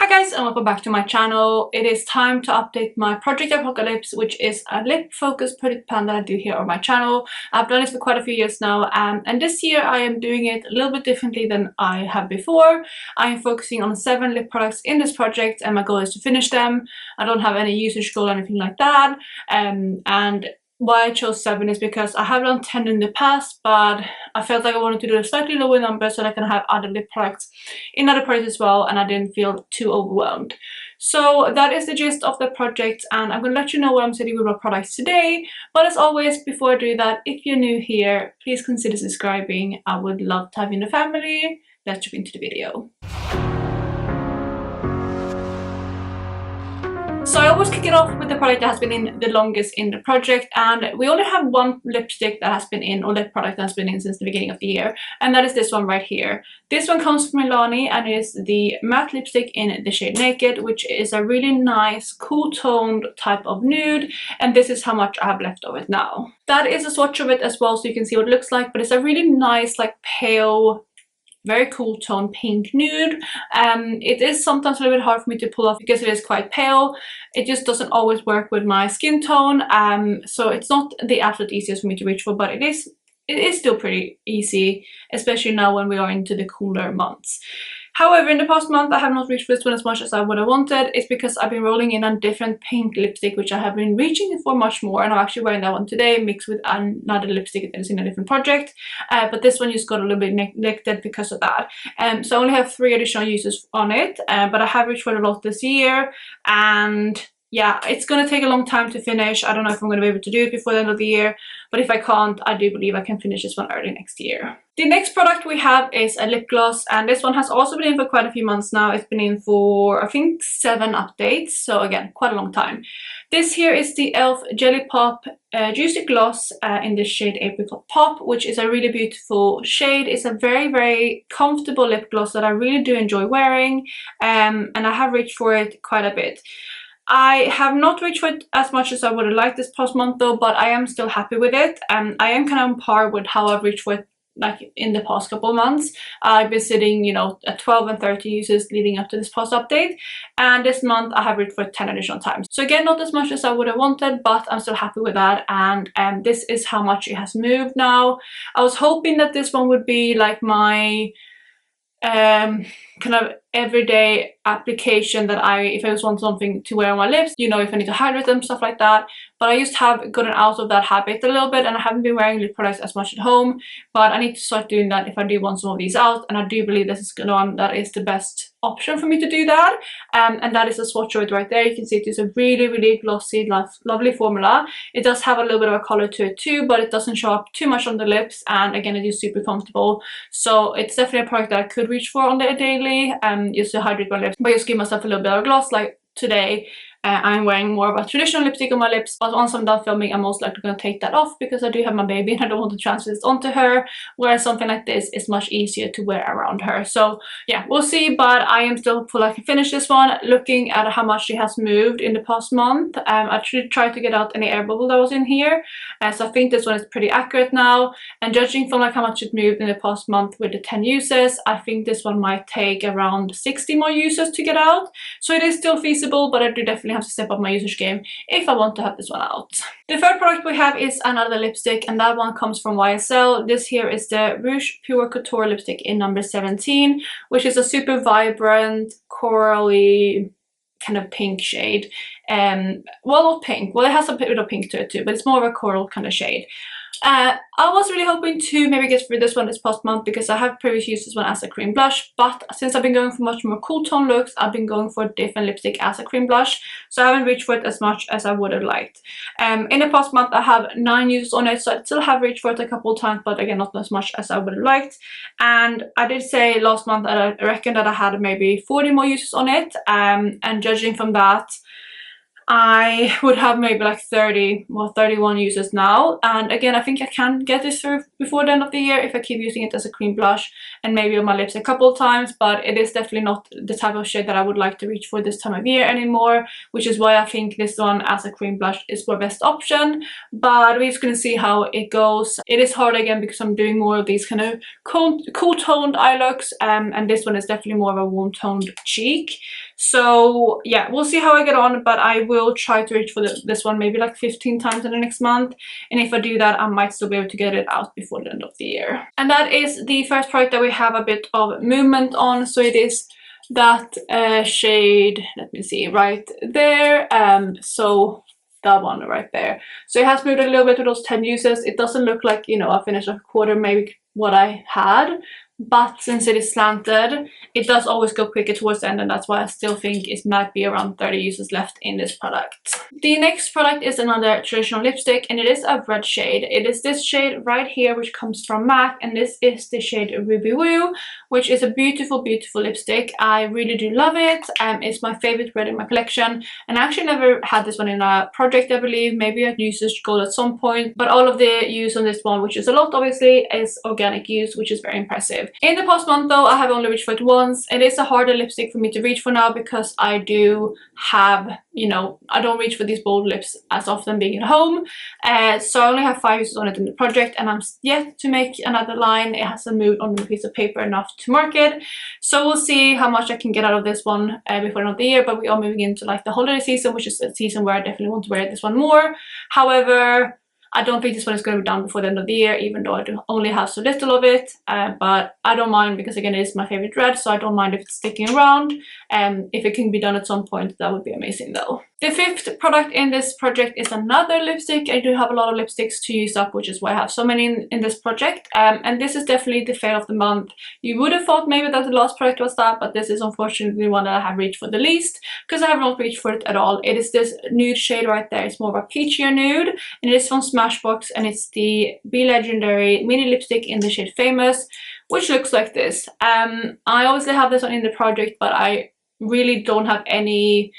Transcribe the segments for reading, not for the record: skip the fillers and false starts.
Hi guys, and welcome back to my channel. It is time to update my Project Apocalips, which is a lip focus product plan that I do here on my channel. I've done it for quite a few years now, and this year I am doing it a little bit differently than I have before. I am focusing on 7 lip products in this project, and my goal is to finish them. I don't have any usage goal or anything like that, and why I chose 7 is because I have done 10 in the past, but I felt like I wanted to do a slightly lower number so that I can have other lip products in other products as well, and I didn't feel too overwhelmed. So that is the gist of the project, and I'm going to let you know what I'm setting with my products today. But as always, before I do that, if you're new here, please consider subscribing. I would love to have you in the family. Let's jump into the video. So I always kick it off with the product that has been in the longest in the project, and we only have one lipstick that has been in, or lip product that has been in since the beginning of the year, and that is this one right here. This one comes from Milani and is the matte lipstick in the shade Naked, which is a really nice cool toned type of nude, and this is how much I have left of it now. That is a swatch of it as well, so you can see what it looks like, but it's a really nice, like, pale, very cool tone pink nude. It is sometimes a little bit hard for me to pull off because it is quite pale. It just doesn't always work with my skin tone, so it's not the absolute easiest for me to reach for, but it is still pretty easy, especially now when we are into the cooler months. However, in the past month I have not reached for this one as much as I would have wanted. It's because I've been rolling in a different pink lipstick, which I have been reaching for much more, and I'm actually wearing that one today mixed with another lipstick that is in a different project, but this one just got a little bit neglected because of that. So I only have 3 additional uses on it, but I have reached for a lot this year, and yeah, it's gonna take a long time to finish. I don't know if I'm gonna be able to do it before the end of the year, but if I can't, I do believe I can finish this one early next year. The next product we have is a lip gloss, and this one has also been in for quite a few months now. It's been in for, I think, 7 updates, so again, quite a long time. This here is the e.l.f. Jelly Pop Juicy Gloss in the shade Apricot Pop, which is a really beautiful shade. It's a very, very comfortable lip gloss that I really do enjoy wearing, and I have reached for it quite a bit. I have not reached for it as much as I would have liked this past month though, but I am still happy with it. I am kind of on par with how I've reached for it like in the past couple of months. I've been sitting, you know, at 12 and 30 uses leading up to this past update, and this month I have reached for 10 additional times. So again, not as much as I would have wanted, but I'm still happy with that, and this is how much it has moved now. I was hoping that this one would be like my kind of everyday application that if I just want something to wear on my lips, you know, if I need to hydrate them, stuff like that. But I just have gotten out of that habit a little bit, and I haven't been wearing lip products as much at home, but I need to start doing that if I do want some of these out, and I do believe this is the one that is the best option for me to do that, and that is a swatch of it right there. You can see it is a really, really glossy, lovely formula. It does have a little bit of a color to it too, but it doesn't show up too much on the lips, and again, it is super comfortable. So it's definitely a product that I could reach for on the daily, just to hydrate my lips, but just give myself a little bit of gloss. Like today, I'm wearing more of a traditional lipstick on my lips, but once I'm done filming, I'm most likely going to take that off because I do have my baby and I don't want to transfer this onto her, whereas something like this is much easier to wear around her. So yeah, we'll see, but I am still hopeful I can finish this one. Looking at how much she has moved in the past month, I actually tried to get out any air bubble that was in here, so I think this one is pretty accurate now, and judging from like how much it moved in the past month with the 10 uses, I think this one might take around 60 more uses to get out. So it is still feasible, but I do definitely have to step up my usage game if I want to have this one out. The third product we have is another lipstick, and that one comes from YSL. This here is the Rouge Pure Couture lipstick in number 17, which is a super vibrant, corally kind of pink shade. Well, not pink. Well, it has a bit of pink to it too, but it's more of a coral kind of shade. I was really hoping to maybe get through this one this past month because I have previously used this one as a cream blush, but since I've been going for much more cool tone looks, I've been going for a different lipstick as a cream blush, so I haven't reached for it as much as I would have liked. In the past month I have 9 uses on it, so I still have reached for it a couple of times, but again, not as much as I would have liked. And I did say last month that I reckon that I had maybe 40 more uses on it, and judging from that, I would have maybe like 30 or 31 uses now, and again, I think I can get this through before the end of the year if I keep using it as a cream blush and maybe on my lips a couple of times, but it is definitely not the type of shade that I would like to reach for this time of year anymore, which is why I think this one as a cream blush is my best option. But we're just gonna see how it goes. It is hard again because I'm doing more of these kind of cool toned eye looks, and this one is definitely more of a warm toned cheek. So yeah, we'll see how I get on, but I will try to reach for this one maybe like 15 times in the next month, and if I do that, I might still be able to get it out before the end of the year. And that is the first product that we have a bit of movement on. So it is that shade, let me see, right there, so that one right there. So it has moved a little bit with those 10 uses. It doesn't look like, you know, I finished a quarter maybe what I had, but since it is slanted, it does always go quicker towards the end, and that's why I still think it might be around 30 uses left in this product. The next product is another traditional lipstick, and it is a red shade. It is this shade right here, which comes from MAC, and this is the shade Ruby Woo, which is a beautiful, beautiful lipstick. I really do love it. It's my favorite red in my collection, and I actually never had this one in a project, I believe. Maybe I'd use this gold at some point, but all of the use on this one, which is a lot obviously, is organic use, which is very impressive. In the past month though, I have only reached for it once. It is a harder lipstick for me to reach for now because I do have, you know, I don't reach for these bold lips as often being at home. So I only have 5 uses on it in the project, and I'm yet to make another line. It hasn't moved on the piece of paper enough to mark it. So we'll see how much I can get out of this one before the end of the year, but we are moving into like the holiday season, which is a season where I definitely want to wear this one more. However, I don't think this one is going to be done before the end of the year, even though I do only have so little of it, but I don't mind because again, it is my favorite red, so I don't mind if it's sticking around. If it can be done at some point, that would be amazing though. The fifth product in this project is another lipstick. I do have a lot of lipsticks to use up, which is why I have so many in this project, and this is definitely the fail of the month. You would have thought maybe that the last product was that, but this is unfortunately the one that I have reached for the least, because I have not reached for it at all. It is this nude shade right there. It's more of a peachier nude, and it is from Smashbox, and it's the Be Legendary mini lipstick in the shade Famous, which looks like this. I obviously have this one in the project, but I really don't have any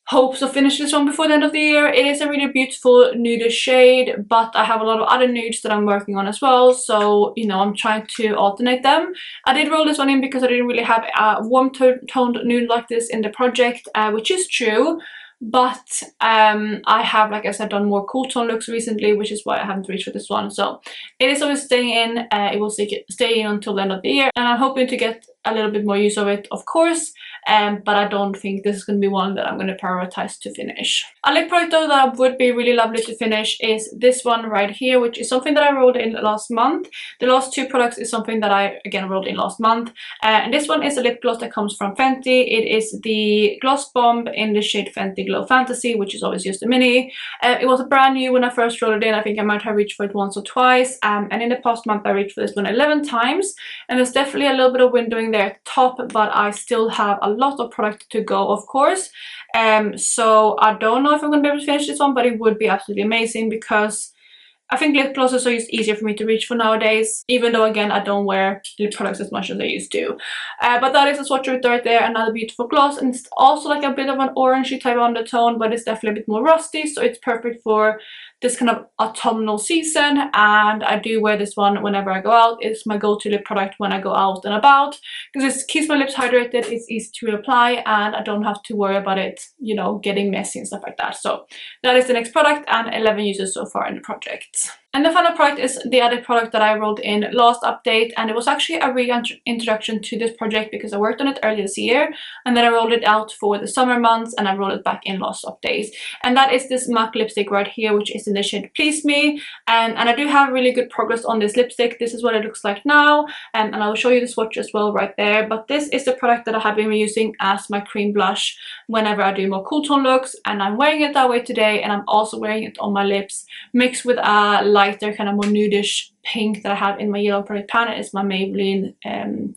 hopes of finishing this one before the end of the year. It is a really beautiful nude shade, but I have a lot of other nudes that I'm working on as well, so you know, I'm trying to alternate them. I did roll this one in because I didn't really have a warm toned nude like this in the project, which is true. But I have, like I said, done more cool tone looks recently, which is why I haven't reached for this one. So it is always staying in. It will stay in until the end of the year, and I'm hoping to get a little bit more use of it, of course, but I don't think this is going to be one that I'm going to prioritize to finish. A lip product though that would be really lovely to finish is this one right here, which is something that I rolled in last month. The last 2 products is something that I again rolled in last month, and this one is a lip gloss that comes from Fenty. It is the Gloss Bomb in the shade Fenty Glow Fantasy, which is always just a mini. It was brand new when I first rolled it in. I think I might have reached for it once or twice, and in the past month I reached for this one 11 times, and there's definitely a little bit of windowing there at the top, but I still have a lot of product to go, of course. So I don't know if I'm going to be able to finish this one, but it would be absolutely amazing because I think lip glosses are just easier for me to reach for nowadays, even though again I don't wear lip products as much as I used to. But that is a swatch right there, another beautiful gloss, and it's also like a bit of an orangey type undertone, but it's definitely a bit more rusty, so it's perfect for this kind of autumnal season, and I do wear this one whenever I go out. It's my go-to lip product when I go out and about because it keeps my lips hydrated, it's easy to apply, and I don't have to worry about it, you know, getting messy and stuff like that. So that is the next product, and 11 uses so far in the project. And the final product is the other product that I rolled in last update, and it was actually a reintroduction to this project because I worked on it earlier this year, and then I rolled it out for the summer months, and I rolled it back in last updates. And that is this MAC lipstick right here, which is in the shade Please Me, and I do have really good progress on this lipstick. This is what it looks like now, and I will show you the swatch as well right there. But this is the product that I have been using as my cream blush whenever I do more cool tone looks, and I'm wearing it that way today, and I'm also wearing it on my lips mixed with a lighter kind of more nudish pink that I have in my yellow product palette. Is my Maybelline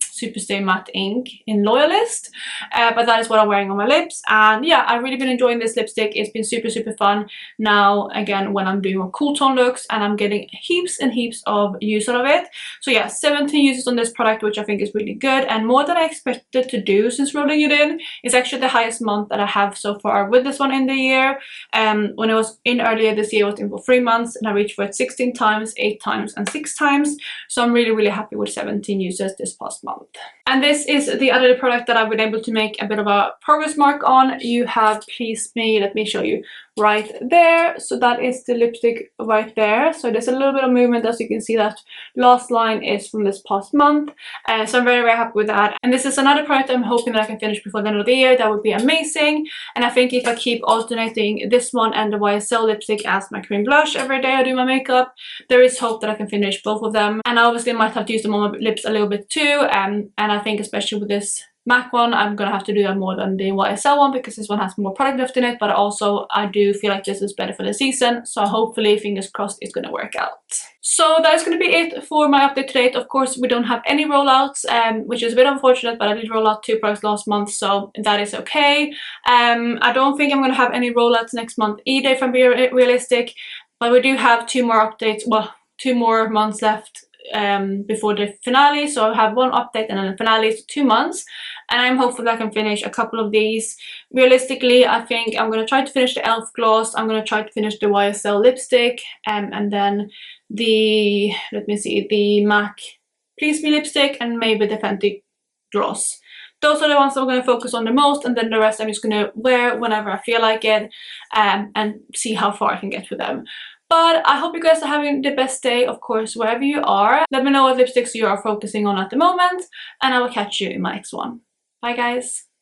Superstay Matte Ink in Loyalist, but that is what I'm wearing on my lips. And yeah, I've really been enjoying this lipstick. It's been super fun now again when I'm doing more cool tone looks, and I'm getting heaps and heaps of use out of it. So yeah, 17 uses on this product, which I think is really good and more than I expected to do since rolling it in. It's actually the highest month that I have so far with this one in the year. When it was in earlier this year, it was in for 3 months, and I reached for it 16 times, 8 times and 6 times. So I'm really happy with 17 uses this past month. And this is the other product that I've been able to make a bit of a progress mark on. You have Please Me, let me show you right there. So that is the lipstick right there. So there's a little bit of movement, as you can see. That last line is from this past month, so I'm very, very happy with that. And this is another product I'm hoping that I can finish before the end of the year. That would be amazing. And I think if I keep alternating this one and the YSL lipstick as my cream blush every day I do my makeup, there is hope that I can finish both of them. And I obviously might have to use them on my lips a little bit too, and I think especially with this MAC one, I'm gonna have to do that more than the YSL one, because this one has more product left in it, but also I do feel like this is better for the season, so hopefully, fingers crossed, it's gonna work out. So that is gonna be it for my update to date. Of course, we don't have any rollouts, which is a bit unfortunate, but I did roll out 2 products last month, so that is okay. I don't think I'm gonna have any rollouts next month either, if I'm being realistic, but we do have 2 more updates, well, 2 more months left before the finale. So I'll have 1 update and then the finale is 2 months, and I'm hopeful that I can finish a couple of these. Realistically, I think I'm gonna try to finish the e.l.f. gloss, I'm gonna try to finish the YSL lipstick, and then the, let me see, the MAC Please Me lipstick, and maybe the Fenty gloss. Those are the ones I'm going to focus on the most, and then the rest I'm just going to wear whenever I feel like it, and see how far I can get with them. But I hope you guys are having the best day, of course, wherever you are. Let me know what lipsticks you are focusing on at the moment, and I will catch you in my next one. Bye, guys!